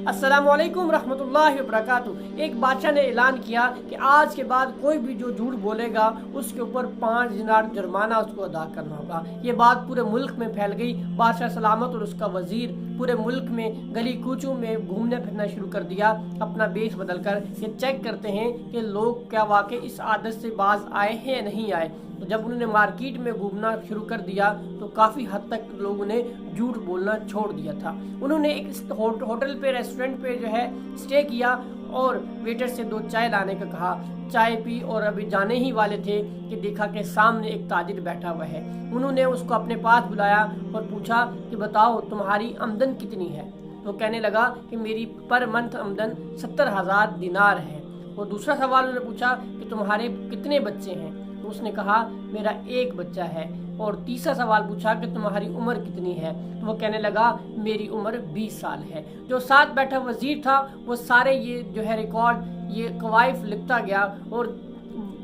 अस्सलाम वालेकुम रहमतुल्लाहि व बरकातुहू। एक बादशाह ने ऐलान किया कि आज के बाद कोई भी जो झूठ बोलेगा उसके ऊपर 5 दिनार जुर्माना उसको अदा करना होगा। ये बात पूरे मुल्क में फैल गई। बादशाह सलामत और उसका वजीर पूरे मुल्क में गली कूचों में घूमने फिरना शुरू कर दिया, अपना बेस बदल कर ये चेक करते हैं कि लोग क्या वाकई इस आदत से बाज आए हैं या नहीं आए। तो जब उन्होंने मार्केट में घूमना शुरू कर दिया तो काफ़ी हद तक लोगों ने झूठ बोलना छोड़ दिया था। उन्होंने एक होटल पे, रेस्टोरेंट पे जो है स्टे किया और वेटर से 2 चाय लाने का कहा। चाय पी और अभी जाने ही वाले थे कि देखा कि सामने एक ताजिर बैठा हुआ है। उन्होंने उसको अपने पास बुलाया और पूछा कि बताओ तुम्हारी आमदन कितनी है। तो कहने लगा कि मेरी पर मंथ आमदन 70,000 दिनार है। और दूसरा सवाल उन्होंने पूछा कि तुम्हारे कितने बच्चे हैं। तो उसने कहा मेरा 1 बच्चा है। और तीसरा सवाल पूछा कि तुम्हारी उम्र कितनी है। तो वो कहने लगा मेरी उम्र 20 साल है। जो साथ बैठा वजीर था वो सारे ये जो है रिकॉर्ड, ये कवायफ लिखता गया और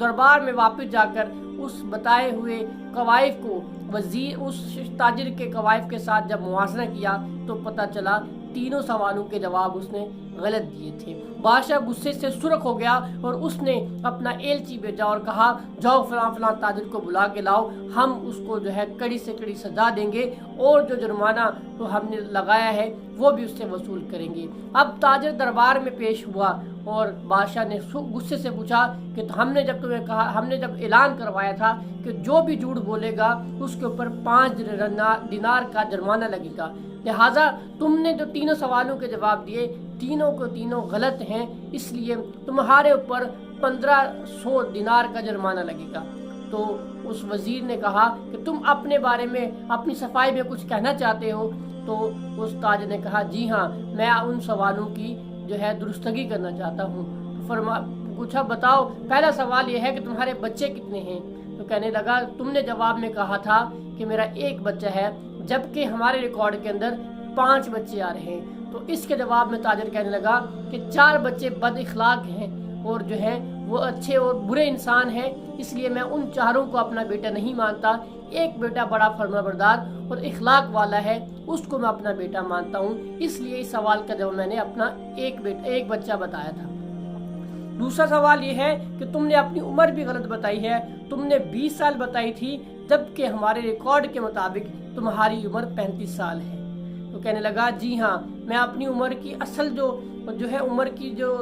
दरबार में वापस जाकर उस बताए हुए कवायफ को वजीर उस ताजिर के कवायफ के साथ जब मुआसना किया तो पता चला तीनों सवालों के जवाब उसने गलत दिए थे। बादशाह गुस्से से सुर्ख हो गया और उसने अपना एलची भेजा और कहा जाओ फलां फलां ताजिर को बुला के लाओ, हम उसको जो है कड़ी से कड़ी सजा देंगे और जो जुर्माना तो हमने लगाया है वो भी उससे वसूल करेंगे। अब ताजिर दरबार में पेश हुआ और बादशाह ने गुस्से से पूछा कि तो हमने जब तुम्हें कहा, हमने जब ऐलान करवाया था कि जो भी झूठ बोलेगा उसके ऊपर 5 दिनार का जुर्माना लगेगा, लिहाजा तुमने जो तीनों सवालों के जवाब दिए तीनों को तीनों गलत हैं, इसलिए तुम्हारे ऊपर 1500 दिनार का जुर्माना लगेगा। तो उस वजीर ने कहा कि तुम अपने बारे में, अपनी सफाई में कुछ कहना चाहते हो। तो उस ताजिर ने कहा जी हाँ, मैं उन सवालों की जो है दुरुस्तगी करना चाहता हूँ। तो पूछा बताओ, पहला सवाल यह है कि तुम्हारे बच्चे कितने हैं। तो कहने लगा तुमने जवाब में कहा था कि मेरा 1 बच्चा है, जबकि हमारे रिकॉर्ड के अंदर 5 बच्चे आ रहे हैं। तो इसके जवाब में ताजिर कहने लगा कि 4 बच्चे बद इखलाक हैं और जो है वो अच्छे और बुरे इंसान हैं, इसलिए मैं उन चारों को अपना बेटा नहीं मानता। 1 बेटा बड़ा फर्माबरदार और इखलाक वाला है, उसको मैं अपना बेटा मानता हूँ। इसलिए इस सवाल का जवाब मैंने अपना एक बच्चा बताया था। दूसरा सवाल ये है कि तुमने अपनी उम्र भी गलत बताई है, तुमने 20 साल बताई थी, जबकि हमारे रिकॉर्ड के मुताबिक तुम्हारी उम्र 35 साल है। तो कहने लगा जी हाँ, मैं अपनी उम्र की असल जो है उम्र की जो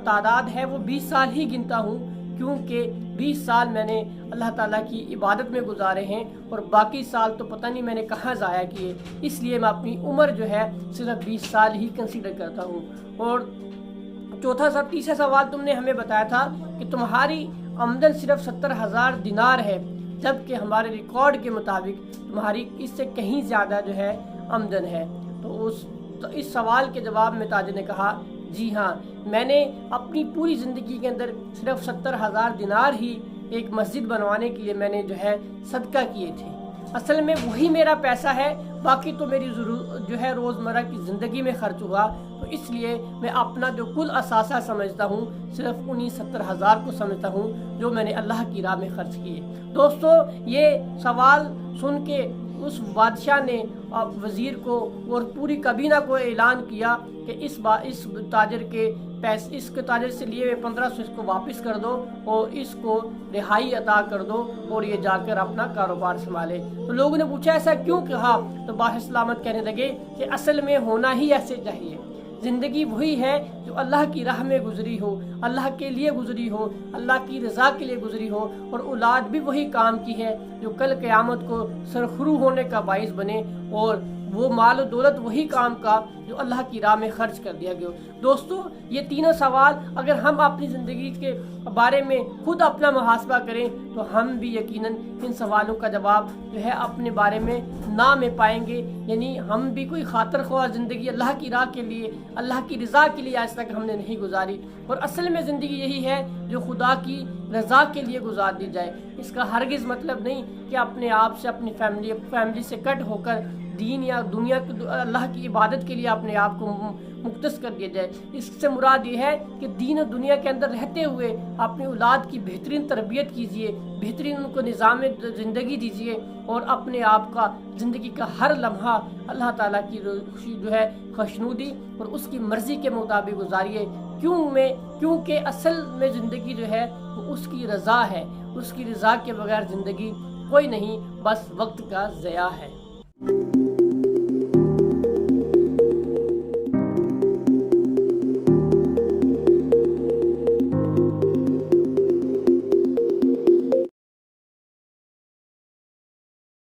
तादाद है वो 20 साल ही गिनता हूँ, क्योंकि 20 साल मैंने अल्लाह ताला की इबादत में गुजारे हैं और बाकी साल तो पता नहीं मैंने कहाँ ज़ाया किए, इसलिए मैं अपनी उम्र जो है सिर्फ 20 साल ही कंसीडर करता हूँ। और तीसरा सवाल तुमने हमें बताया था कि तुम्हारी आमदन सिर्फ 70,000 दिनार है, जबकि हमारे रिकॉर्ड के मुताबिक तुम्हारी इससे कहीं ज़्यादा जो है आमदन है। तो इस सवाल के जवाब में ताजिर ने कहा जी हाँ, मैंने अपनी पूरी ज़िंदगी के अंदर सिर्फ 70,000 दिनार ही एक मस्जिद बनवाने के लिए मैंने जो है सदका किए थे। असल में वही मेरा पैसा है, बाकी तो मेरी जो है रोज़मर्रा की ज़िंदगी में खर्च हुआ। तो इसलिए मैं अपना जो कुल असासा समझता हूँ सिर्फ उन्हीं 70,000 को समझता हूँ जो मैंने अल्लाह की राह में खर्च किए। दोस्तों, ये सवाल सुन के उस बादशाह ने वज़ीर को और पूरी कबीना को ऐलान किया कि इस ताजिर से लिए हुए 1500 इसको वापस कर दो और इसको रिहाई अता कर दो और ये जाकर अपना कारोबार संभाले। तो लोगों ने पूछा ऐसा क्यों कहा। तो बादशाह सलामत कहने लगे कि असल में होना ही ऐसे चाहिए। ज़िंदगी वही है जो अल्लाह की राह में गुजरी हो, अल्लाह के लिए गुजरी हो, अल्लाह की रज़ा के लिए गुजरी हो, और औलाद भी वही काम की है जो कल क़यामत को सरखरू होने का बाइस बने, और वो माल और दौलत वही काम का जो अल्लाह की राह में खर्च कर दिया गया। दोस्तों, ये तीनों सवाल अगर हम अपनी ज़िंदगी के बारे में खुद अपना मुहासबा करें तो हम भी यकीनन इन सवालों का जवाब जो है अपने बारे में ना में पाएंगे। यानी हम भी कोई खातर ख्वाह ज़िंदगी अल्लाह की राह के लिए, अल्लाह की रज़ा के लिए आज तक हमने नहीं गुजारी, और असल में ज़िंदगी यही है जो खुदा की रज़ा के लिए गुजार दी जाए। इसका हरगिज़ मतलब नहीं कि अपने आप से, अपनी फैमिली से कट होकर दीन या दुनिया अल्लाह की इबादत के लिए अपने आप को مختص کر دیا جائے۔ اس سے مراد یہ ہے کہ دین و دنیا کے اندر رہتے ہوئے اپنی اولاد کی بہترین تربیت کیجیے، بہترین ان کو نظام زندگی دیجیے، اور اپنے آپ کا زندگی کا ہر لمحہ اللہ تعالیٰ کی جو ہے خوشنودی اور اس کی مرضی کے مطابق گزاریے۔ کیونکہ اصل میں زندگی جو ہے وہ اس کی رضا ہے، اس کی رضا کے بغیر زندگی کوئی نہیں، بس وقت کا ضیاع ہے۔